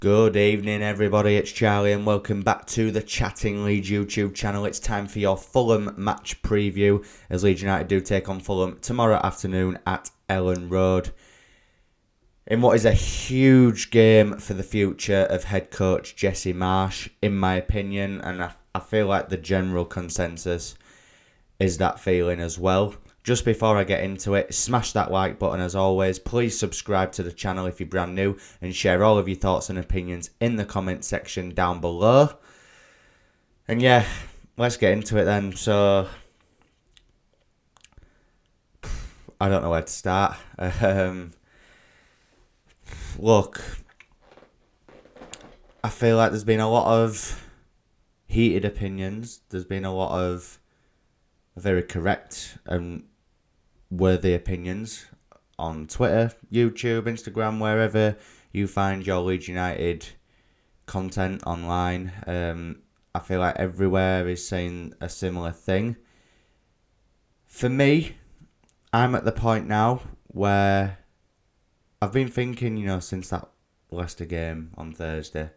Good evening, everybody. It's Charlie, and welcome back to the Chatting Leeds YouTube channel. It's time for your Fulham match preview as Leeds United do take on Fulham tomorrow afternoon at Ellen Road. In what is a huge game for the future of head coach Jesse Marsch, in my opinion, and I feel like the general consensus is that feeling as well. Just before I get into it, smash that like button as always. Please subscribe to the channel if you're brand new and share all of your thoughts and opinions in the comment section down below. And yeah, let's get into it then. So, I don't know where to start. Look, I feel like there's been a lot of heated opinions. There's been a lot of very correct and worthy opinions on Twitter, YouTube, Instagram, wherever you find your Leeds United content online. I feel like everywhere is saying a similar thing. For me, I'm at the point now where I've been thinking, since that Leicester game on Thursday,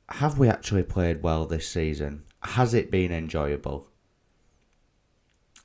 have we actually played well this season? Has it been enjoyable?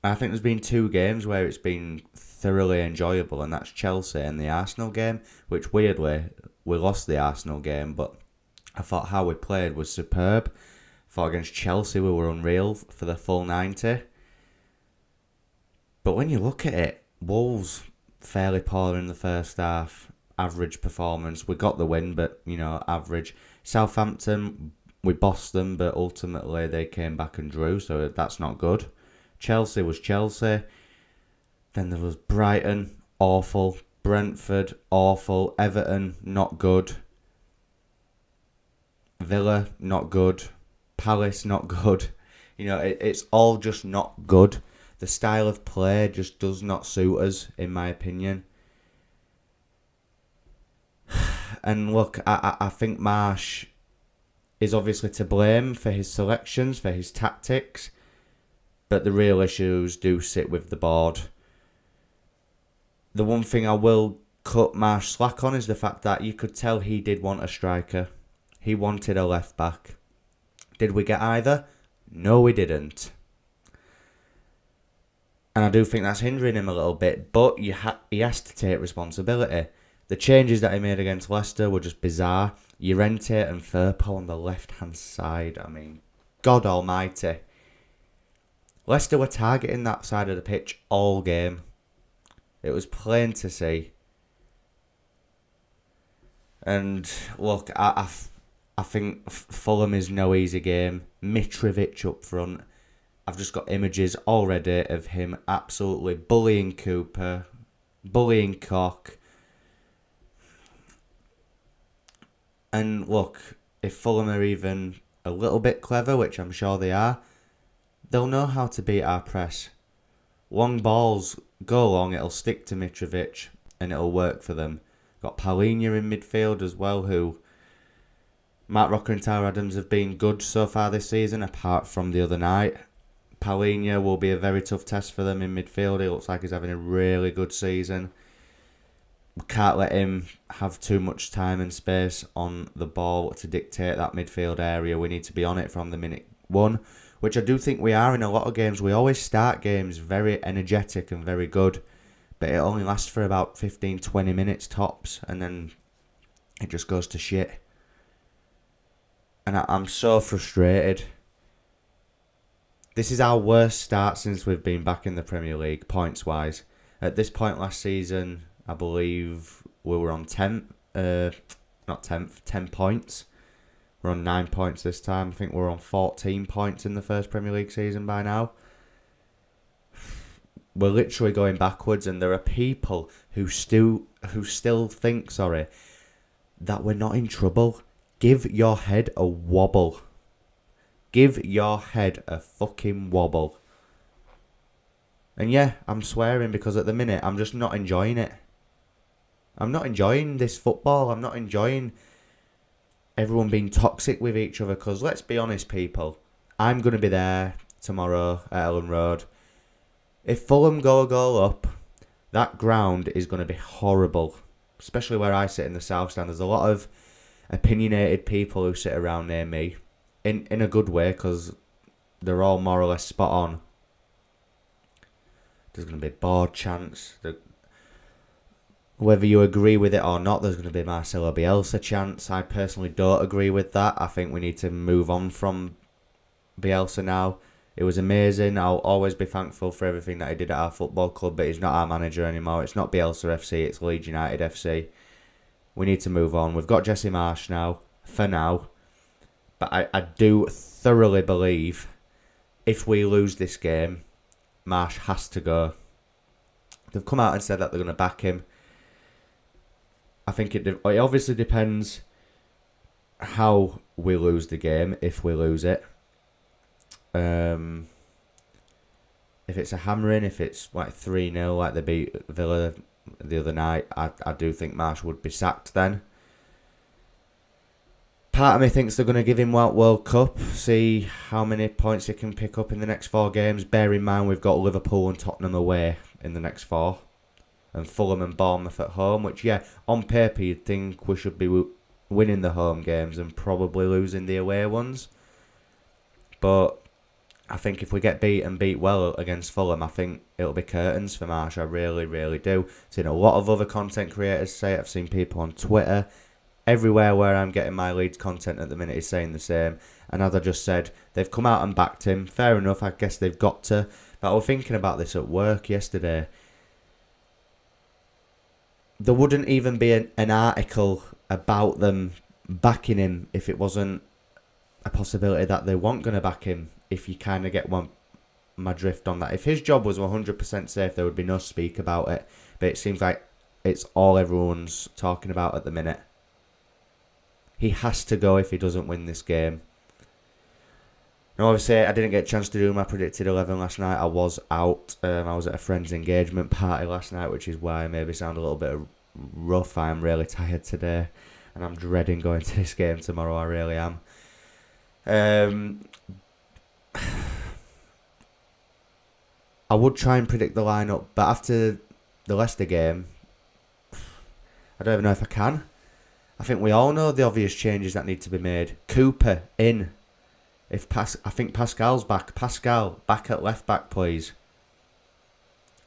I think there's been two games where it's been thoroughly enjoyable, and that's Chelsea and the Arsenal game, which weirdly, we lost the Arsenal game, but I thought how we played was superb. I thought against Chelsea we were unreal for the full 90. But when you look at it, Wolves fairly poor in the first half, average performance. We got the win, but, average. Southampton, we bossed them, but ultimately they came back and drew, so that's not good. Chelsea was Chelsea. Then there was Brighton, awful. Brentford, awful. Everton, not good. Villa, not good. Palace, not good. It's all just not good. The style of play just does not suit us, in my opinion. And look, I think Marsch is obviously to blame for his selections, for his tactics. But the real issues do sit with the board. The one thing I will cut Marsch slack on is the fact that you could tell he did want a striker. He wanted a left back. Did we get either? No, we didn't. And I do think that's hindering him a little bit, but he has to take responsibility. The changes that he made against Leicester were just bizarre. Llorente and Firpo on the left-hand side. I mean, God almighty. Leicester were targeting that side of the pitch all game. It was plain to see. And look, I think Fulham is no easy game. Mitrovic up front. I've just got images already of him absolutely bullying Cooper, bullying Koch. And look, if Fulham are even a little bit clever, which I'm sure they are, they'll know how to beat our press. Long balls go long, it'll stick to Mitrovic and it'll work for them. Got Palhinha in midfield as well, who Mark Rocker and Tyler Adams have been good so far this season, apart from the other night. Palhinha will be a very tough test for them in midfield. He looks like he's having a really good season. We can't let him have too much time and space on the ball to dictate that midfield area. We need to be on it from the minute one, which I do think we are in a lot of games. We always start games very energetic and very good, but it only lasts for about 15-20 minutes tops, and then it just goes to shit. And I'm so frustrated. This is our worst start since we've been back in the Premier League, points-wise. At this point last season, I believe we were on 10 points. We're on 9 points this time. I think we're on 14 points in the first Premier League season by now. We're literally going backwards, and there are people who still think, that we're not in trouble. Give your head a wobble. Give your head a fucking wobble. And yeah, I'm swearing because at the minute I'm just not enjoying it. I'm not enjoying this football. I'm not enjoying everyone being toxic with each other, because let's be honest, people, I'm going to be there tomorrow at Ellen Road. If Fulham go a goal up, that ground is going to be horrible. especially where I sit in the South Stand, there's a lot of opinionated people who sit around near me, in a good way, because they're all more or less spot on. There's going to be board chance. Whether you agree with it or not, there's going to be Marcelo Bielsa chance. I personally don't agree with that. I think we need to move on from Bielsa now. It was amazing. I'll always be thankful for everything that he did at our football club, but he's not our manager anymore. It's not Bielsa FC, it's Leeds United FC. We need to move on. We've got Jesse Marsch now, for now. But I do thoroughly believe if we lose this game, Marsch has to go. They've come out and said that they're going to back him. I think it obviously depends how we lose the game, if we lose it. If it's a hammering, if it's like 3-0 like they beat Villa the other night, I do think Marsch would be sacked then. Part of me thinks they're going to give him World Cup, see how many points he can pick up in the next 4 games. Bear in mind we've got Liverpool and Tottenham away in the next 4. And Fulham and Bournemouth at home, which, yeah, on paper you'd think we should be winning the home games and probably losing the away ones. But I think if we get beat and beat well against Fulham, I think it'll be curtains for Marsch. I really, really do. I've seen a lot of other content creators say it. I've seen people on Twitter. Everywhere where I'm getting my Leeds content at the minute is saying the same. And as I just said, they've come out and backed him. Fair enough, I guess they've got to. But I was thinking about this at work yesterday. There wouldn't even be an article about them backing him if it wasn't a possibility that they weren't going to back him, if you kind of get my drift on that. If his job was 100% safe, there would be no speak about it. But it seems like it's all everyone's talking about at the minute. He has to go if he doesn't win this game. Now, obviously, I didn't get a chance to do my predicted 11 last night. I was out. I was at a friend's engagement party last night, which is why I maybe sound a little bit rough. I am really tired today, and I'm dreading going to this game tomorrow. I really am. I would try and predict the lineup, but after the Leicester game, I don't even know if I can. I think we all know the obvious changes that need to be made. Cooper in. I think Pascal's back. Pascal back at left back, please.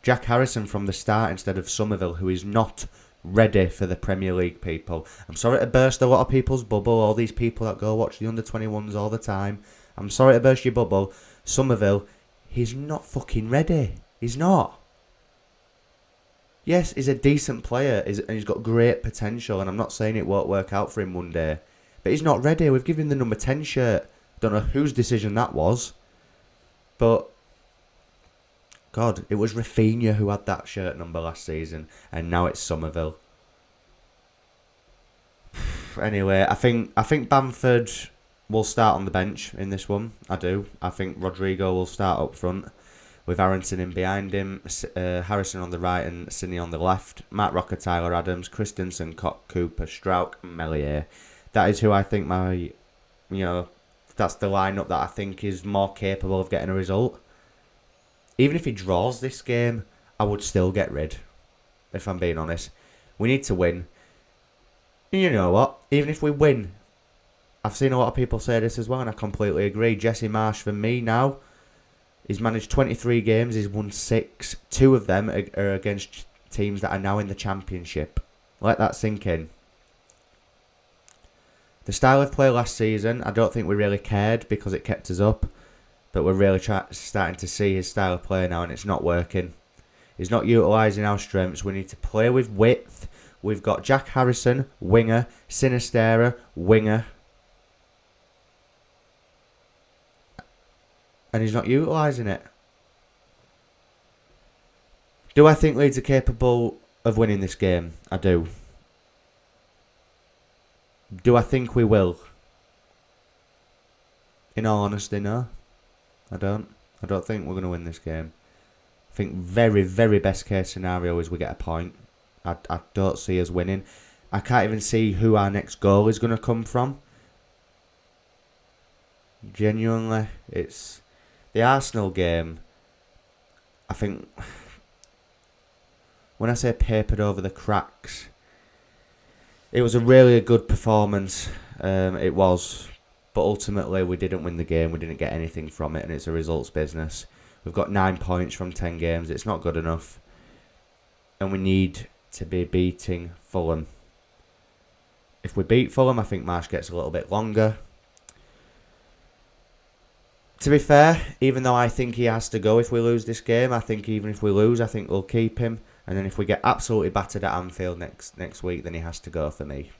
Jack Harrison from the start instead of Somerville, who is not ready for the Premier League, people. I'm sorry to burst a lot of people's bubble. All these people that go watch the under-21s all the time. I'm sorry to burst your bubble. Somerville, he's not fucking ready. He's not. Yes, he's a decent player and he's got great potential, and I'm not saying it won't work out for him one day. But he's not ready. We've given him the number 10 shirt. Don't know whose decision that was. But, God, it was Rafinha who had that shirt number last season, and now it's Somerville. Anyway, I think Bamford will start on the bench in this one. I do. I think Rodrigo will start up front, with Aronson in behind him, Harrison on the right and Sidney on the left, Matt Rocker, Tyler Adams, Christensen, Koch, Cooper, Strauch, Meslier. That is who I think that's the lineup that I think is more capable of getting a result. Even if he draws this game, I would still get rid, if I'm being honest. We need to win. And you know what? Even if we win, I've seen a lot of people say this as well, and I completely agree. Jesse Marsch, for me now, he's managed 23 games, he's won 6. 2 of them are against teams that are now in the Championship. Let that sink in. The style of play last season, I don't think we really cared because it kept us up. But we're really starting to see his style of play now, and it's not working. He's not utilising our strengths. We need to play with width. We've got Jack Harrison, winger. Sinistera, winger. And he's not utilising it. Do I think Leeds are capable of winning this game? I do. Do I think we will? In all honesty, no. I don't. I don't think we're going to win this game. I think very, very best case scenario is we get a point. I don't see us winning. I can't even see who our next goal is going to come from. Genuinely, it's the Arsenal game. I think when I say papered over the cracks, It was a really good performance. It was. But ultimately, we didn't win the game. We didn't get anything from it, and it's a results business. We've got 9 points from 10 games. It's not good enough. And we need to be beating Fulham. If we beat Fulham, I think Marsch gets a little bit longer. To be fair, even though I think he has to go if we lose this game, I think even if we lose, I think we'll keep him. And then if we get absolutely battered at Anfield next week, then he has to go for me.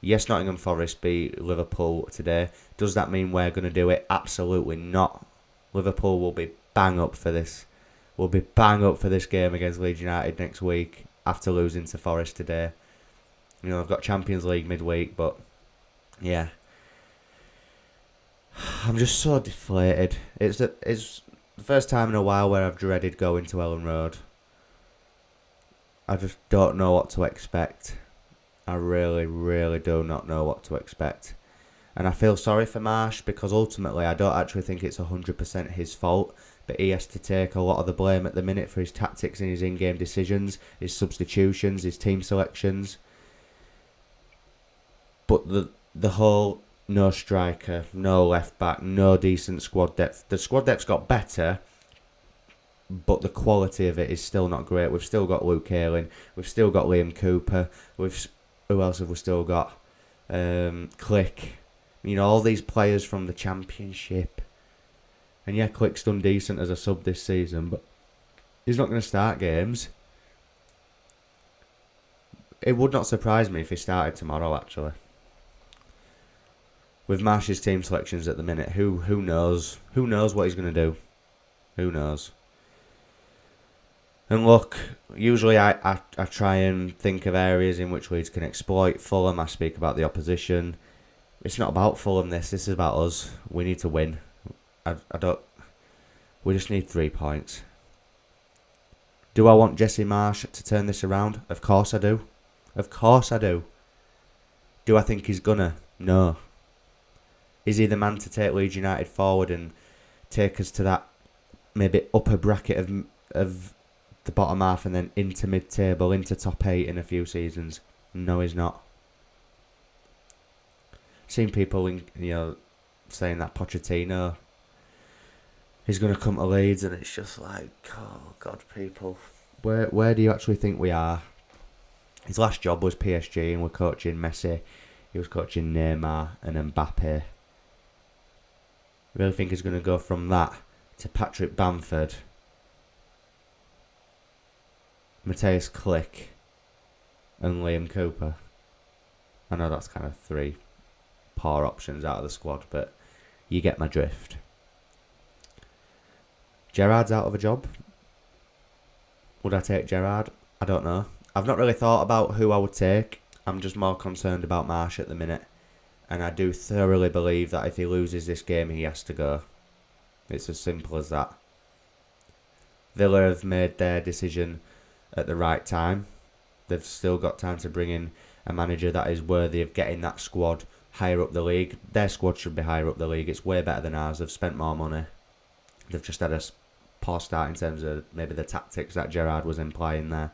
Yes, Nottingham Forest beat Liverpool today. Does that mean we're going to do it? Absolutely not. Liverpool will be bang up for this. We'll be bang up for this game against Leeds United next week after losing to Forest today. You know, I've got Champions League midweek, but yeah. I'm just so deflated. It's the first time in a while where I've dreaded going to Ellen Road. I just don't know what to expect. I really, really do not know what to expect. And I feel sorry for Marsch because ultimately I don't actually think it's 100% his fault. But he has to take a lot of the blame at the minute for his tactics and his in-game decisions, his substitutions, his team selections. But the whole no striker, no left back, no decent squad depth. The squad depth's got better, but the quality of it is still not great. We've still got Luke Ayling, we've still got Liam Cooper, who else have we still got? Click. You know, all these players from the Championship. And yeah, Click's done decent as a sub this season, but he's not going to start games. It would not surprise me if he started tomorrow, actually. With Marsch's team selections at the minute, who knows? Who knows what he's going to do? Who knows? And look, usually I try and think of areas in which Leeds can exploit Fulham. I speak about the opposition. It's not about Fulham, this is about us. We need to win. We just need 3 points. Do I want Jesse Marsch to turn this around? Of course I do. Of course I do. Do I think he's gonna? No. Is he the man to take Leeds United forward and take us to that maybe upper bracket of the bottom half and then into mid-table, into top 8 in a few seasons? No, he's not. Seen people, saying that Pochettino he's going to come to Leeds, and it's just like, oh God, people, where do you actually think we are? His last job was PSG, and we're coaching Messi. He was coaching Neymar and Mbappe. Really think he's going to go from that to Patrick Bamford, Matthias Click, and Liam Cooper? I know that's kind of 3 poor options out of the squad, but you get my drift. Gerrard's out of a job. Would I take Gerrard? I don't know. I've not really thought about who I would take. I'm just more concerned about Marsch at the minute. And I do thoroughly believe that if he loses this game, he has to go. It's as simple as that. Villa have made their decision at the right time. They've still got time to bring in a manager that is worthy of getting that squad higher up the league. Their squad should be higher up the league. It's way better than ours. They've spent more money. They've just had a poor start in terms of maybe the tactics that Gerrard was implying there.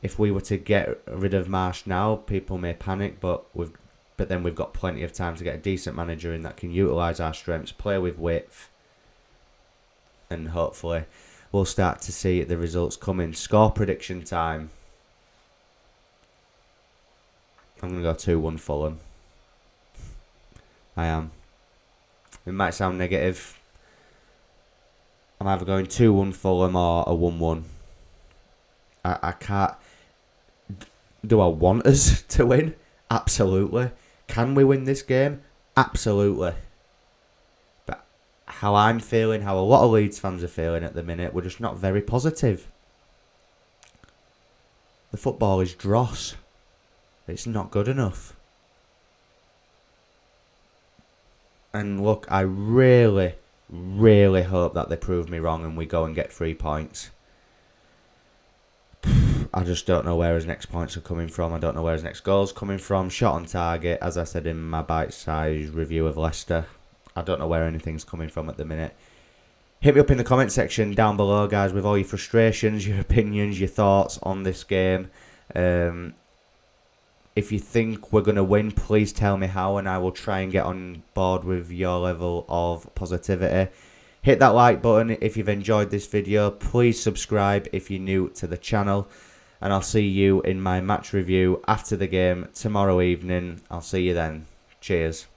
If we were to get rid of Marsch now, people may panic, but then we've got plenty of time to get a decent manager in that can utilise our strengths, play with width, and hopefully we'll start to see the results coming. Score prediction time. I'm going to go 2-1 Fulham. I am. It might sound negative. I'm either going 2-1 Fulham or a 1-1. I can't. Do I want us to win? Absolutely. Can we win this game? Absolutely. But how I'm feeling, how a lot of Leeds fans are feeling at the minute, we're just not very positive. The football is dross. It's not good enough. And look, I really, really hope that they prove me wrong and we go and get 3 points. I just don't know where his next points are coming from. I don't know where his next goal's coming from. Shot on target, as I said in my bite-sized review of Leicester. I don't know where anything's coming from at the minute. Hit me up in the comment section down below, guys, with all your frustrations, your opinions, your thoughts on this game. If you think we're going to win, please tell me how, and I will try and get on board with your level of positivity. Hit that like button if you've enjoyed this video. Please subscribe if you're new to the channel. And I'll see you in my match review after the game tomorrow evening. I'll see you then. Cheers.